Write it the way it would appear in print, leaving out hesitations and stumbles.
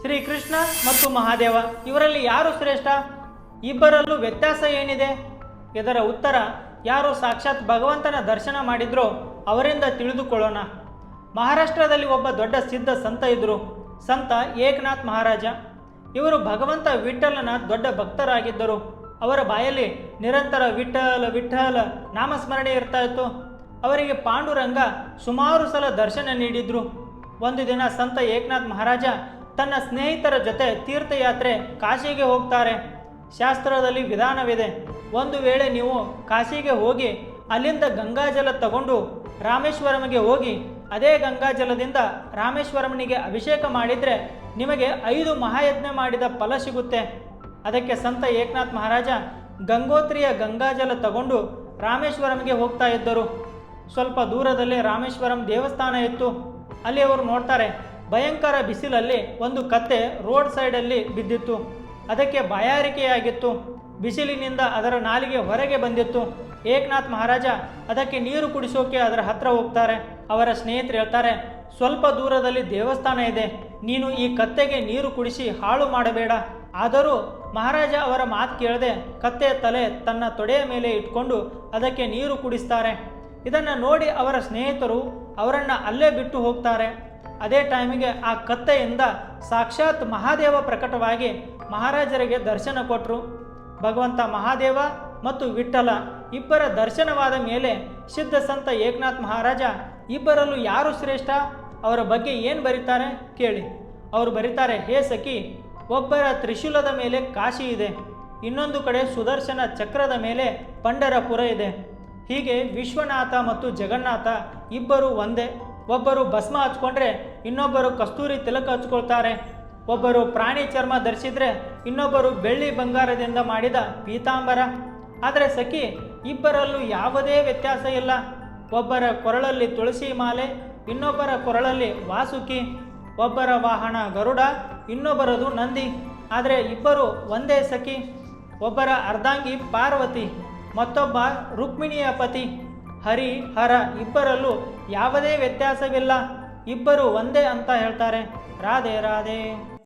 ಶ್ರೀಕೃಷ್ಣ ಮತ್ತು ಮಹಾದೇವ ಇವರಲ್ಲಿ ಯಾರು ಶ್ರೇಷ್ಠ? ಇಬ್ಬರಲ್ಲೂ ವ್ಯತ್ಯಾಸ ಏನಿದೆ? ಇದರ ಉತ್ತರ ಯಾರು ಸಾಕ್ಷಾತ್ ಭಗವಂತನ ದರ್ಶನ ಮಾಡಿದ್ರೋ ಅವರಿಂದ ತಿಳಿದುಕೊಳ್ಳೋಣ. ಮಹಾರಾಷ್ಟ್ರದಲ್ಲಿ ಒಬ್ಬ ದೊಡ್ಡ ಸಿದ್ಧ ಸಂತ ಇದ್ದರು. ಸಂತ ಏಕನಾಥ್ ಮಹಾರಾಜ. ಇವರು ಭಗವಂತ ವಿಠ್ಠಲನ ದೊಡ್ಡ ಭಕ್ತರಾಗಿದ್ದರು. ಅವರ ಬಾಯಲ್ಲಿ ನಿರಂತರ ವಿಠ್ಠಲ ವಿಠ್ಠಲ ನಾಮಸ್ಮರಣೆ ಇರ್ತಾ ಇತ್ತು. ಅವರಿಗೆ ಪಾಂಡುರಂಗ ಸುಮಾರು ಸಲ ದರ್ಶನ ನೀಡಿದ್ರು. ಒಂದು ದಿನ ಸಂತ ಏಕನಾಥ್ ಮಹಾರಾಜ ತನ್ನ ಸ್ನೇಹಿತರ ಜೊತೆ ತೀರ್ಥಯಾತ್ರೆ ಕಾಶಿಗೆ ಹೋಗ್ತಾರೆ. ಶಾಸ್ತ್ರದಲ್ಲಿ ವಿಧಾನವಿದೆ, ಒಂದು ವೇಳೆ ನೀವು ಕಾಶಿಗೆ ಹೋಗಿ ಅಲ್ಲಿಂದ ಗಂಗಾಜಲ ತಗೊಂಡು ರಾಮೇಶ್ವರಂಗೆ ಹೋಗಿ ಅದೇ ಗಂಗಾಜಲದಿಂದ ರಾಮೇಶ್ವರಮನಿಗೆ ಅಭಿಷೇಕ ಮಾಡಿದರೆ ನಿಮಗೆ 5 ಮಹಾಯಜ್ಞ ಮಾಡಿದ ಫಲ ಸಿಗುತ್ತೆ. ಅದಕ್ಕೆ ಸಂತ ಏಕನಾಥ್ ಮಹಾರಾಜ ಗಂಗೋತ್ರಿಯ ಗಂಗಾಜಲ ತಗೊಂಡು ರಾಮೇಶ್ವರಂಗೆ ಹೋಗ್ತಾ ಇದ್ದರು. ಸ್ವಲ್ಪ ದೂರದಲ್ಲೇ ರಾಮೇಶ್ವರಂ ದೇವಸ್ಥಾನ ಇತ್ತು. ಅಲ್ಲಿ ಅವರು ನೋಡ್ತಾರೆ, ಭಯಂಕರ ಬಿಸಿಲಲ್ಲಿ ಒಂದು ಕತ್ತೆ ರೋಡ್ ಸೈಡಲ್ಲಿ ಬಿದ್ದಿತ್ತು. ಅದಕ್ಕೆ ಬಾಯಾರಿಕೆಯಾಗಿತ್ತು. ಬಿಸಿಲಿನಿಂದ ಅದರ ನಾಲಿಗೆ ಹೊರಗೆ ಬಂದಿತ್ತು. ಏಕನಾಥ್ ಮಹಾರಾಜ ಅದಕ್ಕೆ ನೀರು ಕುಡಿಸೋಕೆ ಅದರ ಹತ್ರ ಹೋಗ್ತಾರೆ. ಅವರ ಸ್ನೇಹಿತರು ಹೇಳ್ತಾರೆ, ಸ್ವಲ್ಪ ದೂರದಲ್ಲಿ ದೇವಸ್ಥಾನ ಇದೆ, ನೀನು ಈ ಕತ್ತೆಗೆ ನೀರು ಕುಡಿಸಿ ಹಾಳು ಮಾಡಬೇಡ. ಆದರೂ ಮಹಾರಾಜ ಅವರ ಮಾತು ಕೇಳದೆ ಕತ್ತೆ ತಲೆ ತನ್ನ ತೊಡೆಯ ಮೇಲೆ ಇಟ್ಕೊಂಡು ಅದಕ್ಕೆ ನೀರು ಕುಡಿಸ್ತಾರೆ. ಇದನ್ನು ನೋಡಿ ಅವರ ಸ್ನೇಹಿತರು ಅವರನ್ನು ಅಲ್ಲೇ ಬಿಟ್ಟು ಹೋಗ್ತಾರೆ. ಅದೇ ಟೈಮಿಗೆ ಆ ಕತ್ತೆಯಿಂದ ಸಾಕ್ಷಾತ್ ಮಹಾದೇವ ಪ್ರಕಟವಾಗಿ ಮಹಾರಾಜರಿಗೆ ದರ್ಶನ ಕೊಟ್ಟರು. ಭಗವಂತ ಮಹಾದೇವ ಮತ್ತು ವಿಠ್ಠಲ ಇಬ್ಬರ ದರ್ಶನವಾದ ಮೇಲೆ ಸಿದ್ಧ ಸಂತ ಏಕನಾಥ್ ಮಹಾರಾಜ ಇಬ್ಬರಲ್ಲೂ ಯಾರು ಶ್ರೇಷ್ಠ ಅವರ ಬಗ್ಗೆ ಏನು ಬರೀತಾರೆ ಕೇಳಿ. ಅವರು ಬರೀತಾರೆ, ಹೇ ಸಖಿ, ಒಬ್ಬರ ತ್ರಿಶೂಲದ ಮೇಲೆ ಕಾಶಿ ಇದೆ, ಇನ್ನೊಂದು ಕಡೆ ಸುದರ್ಶನ ಚಕ್ರದ ಮೇಲೆ ಪಂಢರಪುರ ಇದೆ. ಹೀಗೆ ವಿಶ್ವನಾಥ ಮತ್ತು ಜಗನ್ನಾಥ ಇಬ್ಬರು ಒಂದೇ. ಒಬ್ಬರು ಭಸ್ಮ ಹಚ್ಕೊಂಡ್ರೆ ಇನ್ನೊಬ್ಬರು ಕಸ್ತೂರಿ ತಿಲಕ ಹಚ್ಕೊಳ್ತಾರೆ. ಒಬ್ಬರು ಪ್ರಾಣಿ ಚರ್ಮ ಧರಿಸಿದ್ರೆ ಇನ್ನೊಬ್ಬರು ಬೆಳ್ಳಿ ಬಂಗಾರದಿಂದ ಮಾಡಿದ ಪೀತಾಂಬರ. ಆದರೆ ಸಖಿ, ಇಬ್ಬರಲ್ಲೂ ಯಾವುದೇ ವ್ಯತ್ಯಾಸ ಇಲ್ಲ. ಒಬ್ಬರ ಕೊರಳಲ್ಲಿ ತುಳಸಿ ಮಾಲೆ, ಇನ್ನೊಬ್ಬರ ಕೊರಳಲ್ಲಿ ವಾಸುಕಿ. ಒಬ್ಬರ ವಾಹನ ಗರುಡ, ಇನ್ನೊಬ್ಬರದು ನಂದಿ. ಆದರೆ ಇಬ್ಬರು ಒಂದೇ ಸಖಿ. ಒಬ್ಬರ ಅರ್ಧಾಂಗಿ ಪಾರ್ವತಿ, ಮತ್ತೊಬ್ಬ ರುಕ್ಮಿಣಿಯ ಪತಿ. ಹರಿ ಹರ ಇಬ್ಬರಲ್ಲೂ ಯಾವುದೇ ವ್ಯತ್ಯಾಸವಿಲ್ಲ, ಇಬ್ಬರು ಒಂದೇ ಅಂತ ಹೇಳ್ತಾರೆ. ರಾಧೆ ರಾಧೆ.